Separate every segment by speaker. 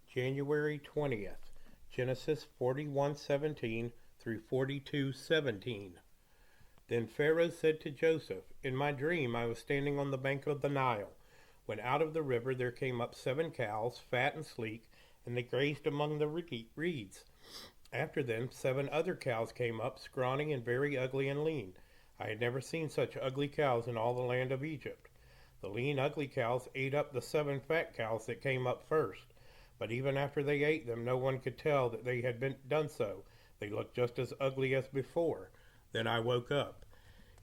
Speaker 1: January 20th, Genesis 41:17 through 42:17. Then Pharaoh said to Joseph, "In my dream I was standing on the bank of the Nile, when out of the river there came up 7 cows, fat and sleek, and they grazed among the reeds. After them 7 other cows came up, scrawny and very ugly and lean. I had never seen such ugly cows in all the land of Egypt. The lean, ugly cows ate up the 7 fat cows that came up first. But even after they ate them, no one could tell that they had done so. They looked just as ugly as before. Then I woke up.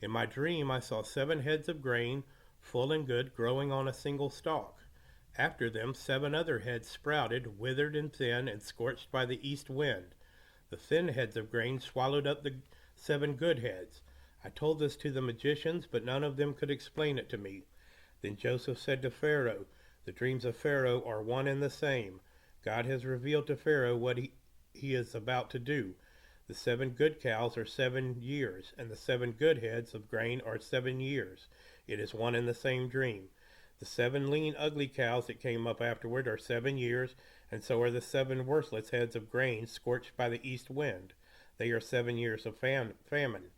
Speaker 1: In my dream I saw 7 heads of grain, full and good, growing on a single stalk. After them 7 other heads sprouted, withered and thin, and scorched by the east wind. The thin heads of grain swallowed up the 7 good heads. I told this to the magicians, but none of them could explain it to me. Then Joseph said to Pharaoh, "The dreams of Pharaoh are one and the same. God has revealed to Pharaoh what he is about to do. The 7 good cows are 7 years, and the 7 good heads of grain are 7 years. It is one and the same dream. The 7 lean, ugly cows that came up afterward are 7 years, and so are the 7 worthless heads of grain scorched by the east wind. They are 7 years of famine.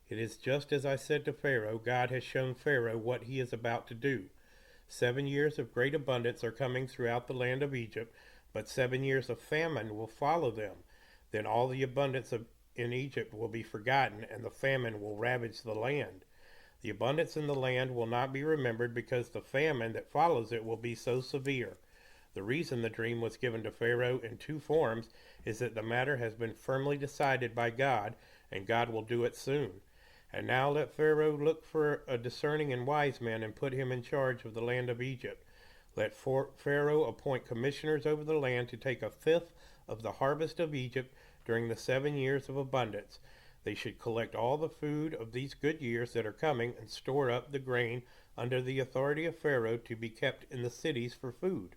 Speaker 1: It is just as I said to Pharaoh. God has shown Pharaoh what he is about to do. 7 years of great abundance are coming throughout the land of Egypt, but 7 years of famine will follow them. Then all the abundance in Egypt will be forgotten, and the famine will ravage the land. The abundance in the land will not be remembered, because the famine that follows it will be so severe. The reason the dream was given to Pharaoh in 2 forms is that the matter has been firmly decided by God, and God will do it soon. And now let Pharaoh look for a discerning and wise man and put him in charge of the land of Egypt. Let Pharaoh appoint commissioners over the land to take 1/5 of the harvest of Egypt during the 7 years of abundance. They should collect all the food of these good years that are coming and store up the grain under the authority of Pharaoh to be kept in the cities for food.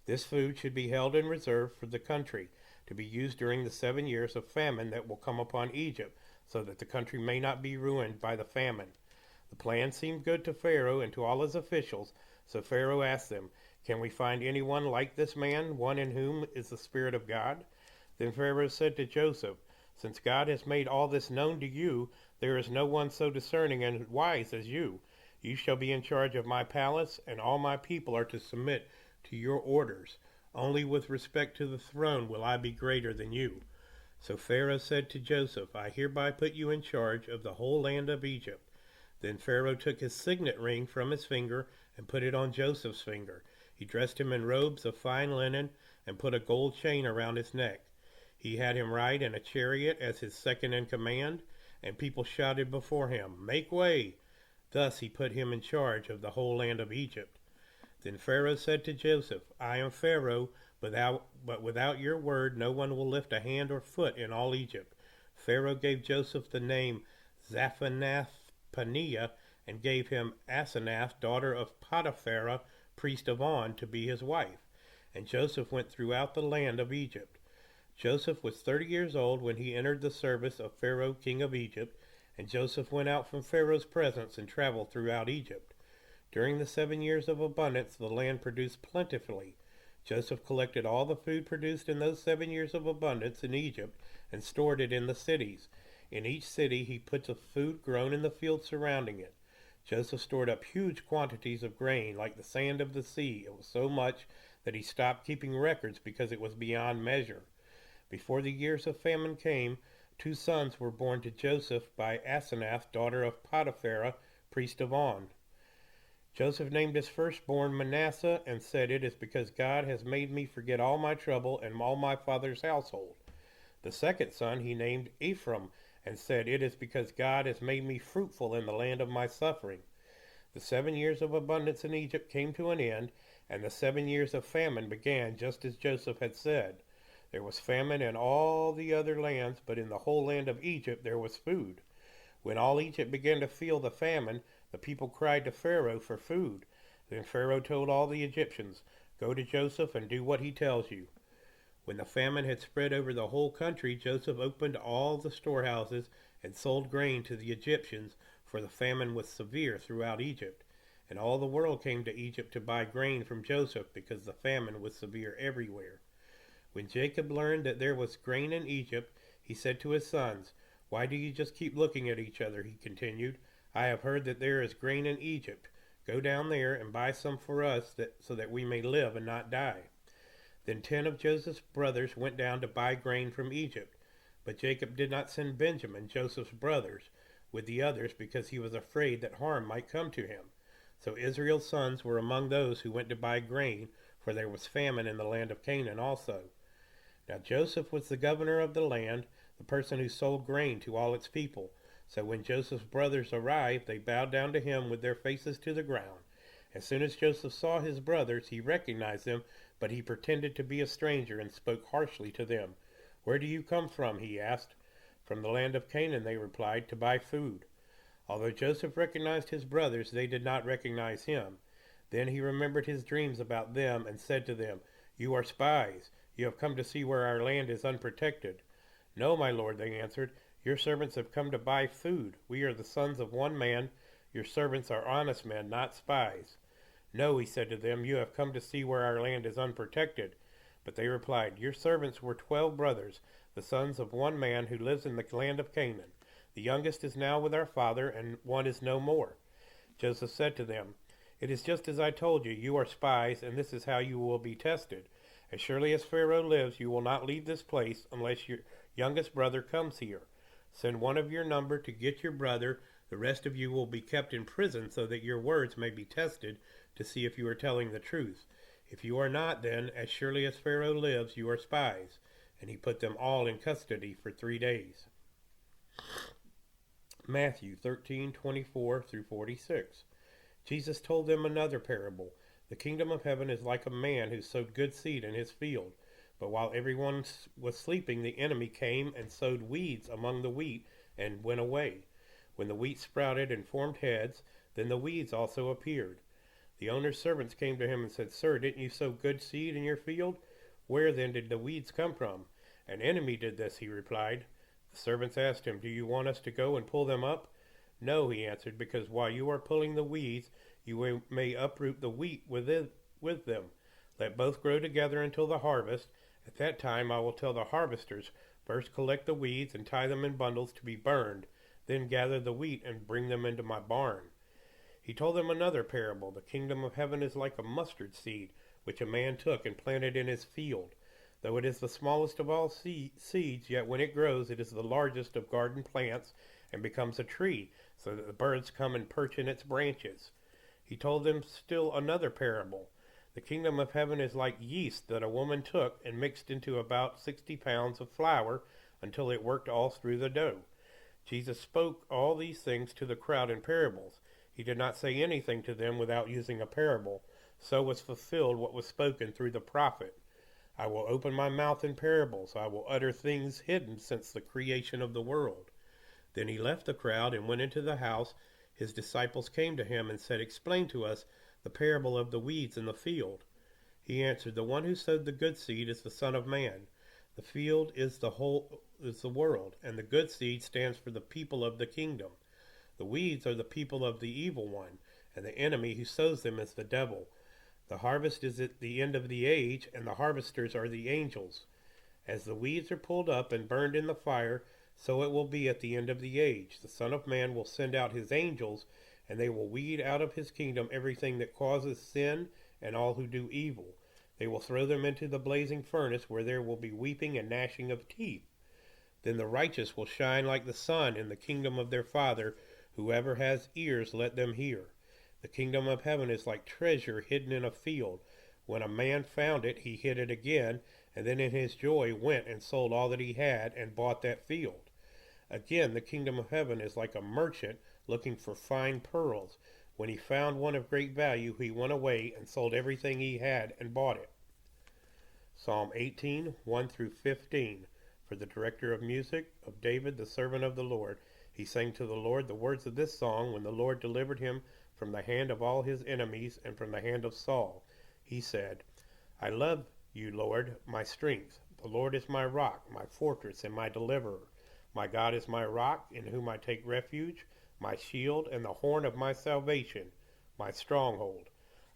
Speaker 1: This food should be held in reserve for the country, to be used during the 7 years of famine that will come upon Egypt, so that the country may not be ruined by the famine." The plan seemed good to Pharaoh and to all his officials, so Pharaoh asked them, "Can we find anyone like this man, one in whom is the Spirit of God?" Then Pharaoh said to Joseph, "Since God has made all this known to you, there is no one so discerning and wise as you. You shall be in charge of my palace, and all my people are to submit to your orders. Only with respect to the throne will I be greater than you." So Pharaoh said to Joseph, "I hereby put you in charge of the whole land of Egypt." Then Pharaoh took his signet ring from his finger and put it on Joseph's finger. He dressed him in robes of fine linen and put a gold chain around his neck. He had him ride in a chariot as his second in command, and people shouted before him, "Make way!" Thus he put him in charge of the whole land of Egypt. Then Pharaoh said to Joseph, "I am Pharaoh, but without your word no one will lift a hand or foot in all Egypt." Pharaoh gave Joseph the name Zaphanath-Paneah, and gave him Asenath, daughter of Potiphera, priest of On, to be his wife. And Joseph went throughout the land of Egypt. Joseph was 30 years old when he entered the service of Pharaoh, king of Egypt, and Joseph went out from Pharaoh's presence and traveled throughout Egypt. During the 7 years of abundance, the land produced plentifully. Joseph collected all the food produced in those 7 years of abundance in Egypt and stored it in the cities. In each city he put the food grown in the fields surrounding it. Joseph stored up huge quantities of grain, like the sand of the sea. It was so much that he stopped keeping records because it was beyond measure. Before the years of famine came, 2 sons were born to Joseph by Asenath, daughter of Potiphera, priest of On. Joseph named his firstborn Manasseh and said, "It is because God has made me forget all my trouble and all my father's household." The second son he named Ephraim and said, "It is because God has made me fruitful in the land of my suffering." The 7 years of abundance in Egypt came to an end, and the 7 years of famine began, just as Joseph had said. There was famine in all the other lands, but in the whole land of Egypt there was food. When all Egypt began to feel the famine, the people cried to Pharaoh for food. Then Pharaoh told all the Egyptians, "Go to Joseph and do what he tells you." When the famine had spread over the whole country, Joseph opened all the storehouses and sold grain to the Egyptians, for the famine was severe throughout Egypt. And all the world came to Egypt to buy grain from Joseph, because the famine was severe everywhere. When Jacob learned that there was grain in Egypt, he said to his sons, "Why do you just keep looking at each other?" he continued. "I have heard that there is grain in Egypt. Go down there and buy some for us so that we may live and not die." Then 10 of Joseph's brothers went down to buy grain from Egypt. But Jacob did not send Benjamin, Joseph's brothers, with the others because he was afraid that harm might come to him. So Israel's sons were among those who went to buy grain, for there was famine in the land of Canaan also. Now Joseph was the governor of the land, the person who sold grain to all its people. So when Joseph's brothers arrived, they bowed down to him with their faces to the ground. As soon as Joseph saw his brothers, he recognized them, but he pretended to be a stranger and spoke harshly to them. "Where do you come from?" he asked. "From the land of Canaan," they replied, "to buy food." Although Joseph recognized his brothers, they did not recognize him. Then he remembered his dreams about them and said to them, "You are spies. You have come to see where our land is unprotected." "No, my lord," they answered. "Your servants have come to buy food. We are the sons of one man. Your servants are honest men, not spies." "No," he said to them, "you have come to see where our land is unprotected." But they replied, "Your servants were 12 brothers, the sons of one man who lives in the land of Canaan. The youngest is now with our father, and one is no more." Joseph said to them, "It is just as I told you. You are spies, and this is how you will be tested. As surely as Pharaoh lives, you will not leave this place unless your youngest brother comes here. Send one of your number to get your brother. The rest of you will be kept in prison so that your words may be tested to see if you are telling the truth. If you are not, then, as surely as Pharaoh lives, you are spies." And he put them all in custody for 3 days. Matthew 13:24 through 46. Jesus told them another parable. "The kingdom of heaven is like a man who sowed good seed in his field. But while everyone was sleeping, the enemy came and sowed weeds among the wheat and went away. When the wheat sprouted and formed heads, then the weeds also appeared. The owner's servants came to him and said, 'Sir, didn't you sow good seed in your field? Where then did the weeds come from?' 'An enemy did this,' he replied. The servants asked him, 'Do you want us to go and pull them up?' 'No,' he answered, 'because while you are pulling the weeds, you may uproot the wheat with them. Let both grow together until the harvest. At that time I will tell the harvesters, first collect the weeds and tie them in bundles to be burned, then gather the wheat and bring them into my barn.' He told them another parable. 'The kingdom of heaven is like a mustard seed, which a man took and planted in his field. Though it is the smallest of all seeds, yet when it grows, it is the largest of garden plants and becomes a tree, so that the birds come and perch in its branches.' He told them still another parable. 'The kingdom of heaven is like yeast that a woman took and mixed into about 60 pounds of flour until it worked all through the dough.' Jesus spoke all these things to the crowd in parables. He did not say anything to them without using a parable. So was fulfilled what was spoken through the prophet. 'I will open my mouth in parables. I will utter things hidden since the creation of the world.' Then he left the crowd and went into the house. His disciples came to him and said, 'Explain to us the parable of the weeds in the field.' He answered, 'The one who sowed the good seed is the Son of Man. The field is the world, and the good seed stands for the people of the kingdom. The weeds are the people of the evil one, and the enemy who sows them is the devil. The harvest is at the end of the age, and the harvesters are the angels. As the weeds are pulled up and burned in the fire, so it will be at the end of the age. The Son of Man will send out his angels, and they will weed out of his kingdom everything that causes sin and all who do evil. They will throw them into the blazing furnace, where there will be weeping and gnashing of teeth. Then the righteous will shine like the sun in the kingdom of their Father. Whoever has ears, let them hear. The kingdom of heaven is like treasure hidden in a field. When a man found it, he hid it again, and then in his joy went and sold all that he had and bought that field. Again, the kingdom of heaven is like a merchant looking for fine pearls. When he found one of great value, he went away and sold everything he had and bought it." Psalm 18, 1 through 15. For the director of music, of David, the servant of the Lord. He sang to the Lord the words of this song when the Lord delivered him from the hand of all his enemies and from the hand of Saul. He said, "I love you, Lord, my strength. The Lord is my rock, my fortress, and my deliverer. My God is my rock, in whom I take refuge, my shield and the horn of my salvation, my stronghold.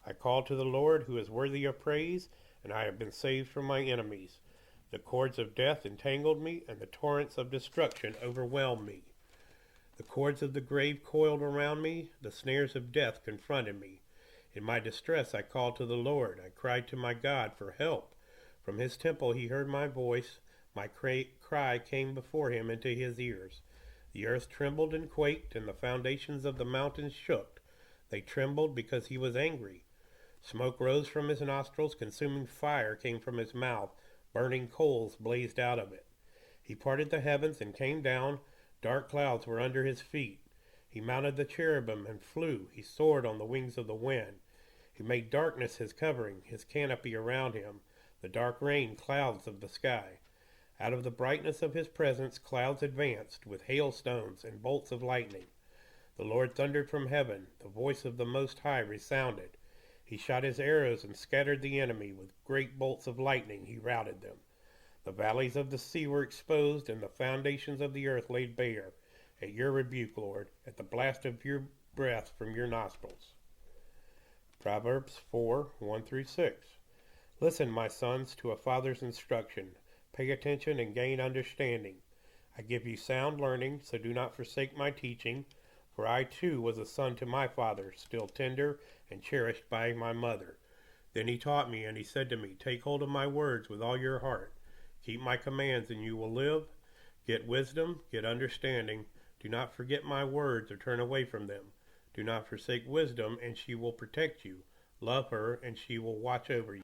Speaker 1: I call to the Lord, who is worthy of praise, and I have been saved from my enemies. The cords of death entangled me, and the torrents of destruction overwhelmed me. The cords of the grave coiled around me, the snares of death confronted me. In my distress I called to the Lord. I cried to my God for help. From his temple he heard my voice. My cry came before him into his ears. The earth trembled and quaked, and the foundations of the mountains shook. They trembled because he was angry. Smoke rose from his nostrils, consuming fire came from his mouth, burning coals blazed out of it. He parted the heavens and came down. Dark clouds were under his feet. He mounted the cherubim and flew. He soared on the wings of the wind. He made darkness his covering, his canopy around him, the dark rain clouds of the sky. Out of the brightness of his presence clouds advanced, with hailstones and bolts of lightning. The Lord thundered from heaven. The voice of the Most High resounded. He shot his arrows and scattered the enemy. With great bolts of lightning he routed them. The valleys of the sea were exposed, and the foundations of the earth laid bare. At your rebuke, Lord, at the blast of your breath from your nostrils. Proverbs 4:1-6. Listen, my sons, to a father's instruction. Pay attention and gain understanding. I give you sound learning, so do not forsake my teaching. For I too was a son to my father, still tender and cherished by my mother. Then he taught me, and he said to me, take hold of my words with all your heart. Keep my commands, and you will live. Get wisdom, get understanding. Do not forget my words or turn away from them. Do not forsake wisdom, and she will protect you. Love her, and she will watch over you.